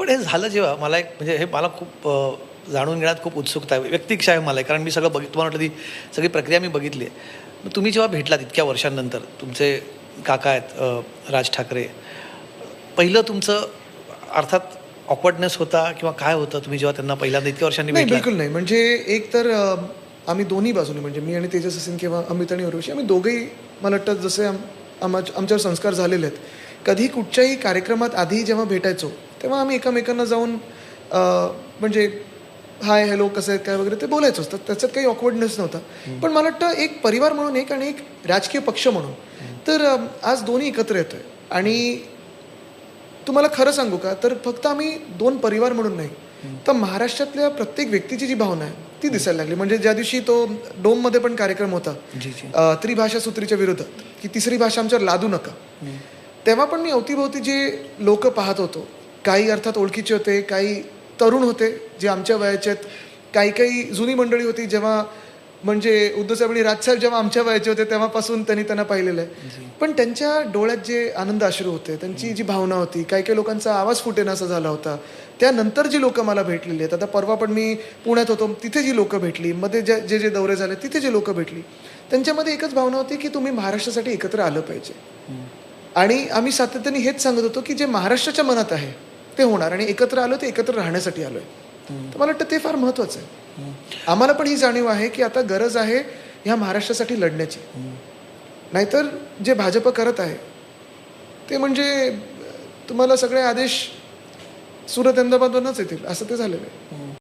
पण हे झालं जेव्हा मला एक म्हणजे हे मला खूप जाणून घेण्यात खूप उत्सुकता आहे. व्यक्तिक्षा आहे मला आहे. कारण मी सगळं तुम्हाला वाटलं ती सगळी प्रक्रिया मी बघितली आहे. मग तुम्ही जेव्हा भेटलात इतक्या वर्षांनंतर तुमचे काका आहेत राज ठाकरे. पहिलं तुमचं अर्थात ऑकवर्डनेस होता किंवा काय होतं तुम्ही जेव्हा त्यांना पहिल्यांदा इतक्या वर्षांनी नाही, भेटलात? बिलकुल नाही. म्हणजे एक तर आम्ही दोन्ही बाजूने म्हणजे मी आणि तेजस असेल किंवा अमित आणि उर्वशी आम्ही दोघंही मला वाटतं जसे आमच्यावर संस्कार झालेले आहेत. कधीही कुठच्याही कार्यक्रमात आधी जेव्हा भेटायचो, तेव्हा आम्ही एकमेकांना जाऊन म्हणजे हाय, हॅलो, कसं आहेत, काय वगैरे ते बोलायचोच. तर त्याच्यात काही ऑकवर्डनेस नव्हता. पण मला वाटतं एक परिवार म्हणून एक आणि एक राजकीय पक्ष म्हणून तर आज दोन्ही एकत्र येतोय आणि तुम्हाला खरं सांगू का, तर फक्त आम्ही 2 परिवार म्हणून नाही, तर महाराष्ट्रातल्या प्रत्येक व्यक्तीची जी भावना आहे, ती दिसायला लागली. म्हणजे ज्या दिवशी तो डोममध्ये पण कार्यक्रम होता, जी, जी. त्रिभाषा सूत्रीच्या विरोधात, की तिसरी भाषा आमच्यावर लादू नका. तेव्हा पण मी अवतीभोवती जे लोक पाहत होतो, काही अर्थात ओळखीचे होते, काही तरुण होते, जे आमच्या वयाचे आहेत, काही जुनी मंडळी होती, जेव्हा म्हणजे उद्धवसाहेब आणि राजसाहेब जेव्हा आमच्या वयाचे होते, तेव्हापासून त्यांना पाहिलेलं आहे. पण त्यांच्या डोळ्यात जे आनंद अश्रू होते, त्यांची जी भावना होती, काही लोकांचा आवाज फुटेनासा झाला होता. त्यानंतर जी लोकं मला भेटलेली आहेत, आता परवा पण मी पुण्यात होतो, तिथे जी लोकं भेटली, मध्ये जे दौरे झाले, तिथे जे लोकं भेटली, त्यांच्यामध्ये एकच भावना होती, की तुम्ही महाराष्ट्रासाठी एकत्र आलं पाहिजे. आणि आम्ही सातत्याने हेच सांगत होतो, की जे महाराष्ट्राच्या मनात आहे, ते होणार आणि एकत्र आलो ते एकत्र राहण्यासाठी आलोय. तर मला वाटतं ते फार महत्त्वाचं आहे. आम्हाला पण ही जाणीव आहे, की आता गरज आहे ह्या महाराष्ट्रासाठी लढण्याची. नाहीतर जे भाजप करत आहे, ते म्हणजे तुम्हाला सगळे आदेश सुरत अहमदाबादवरूनच येतील, असं ते झालेलं आहे.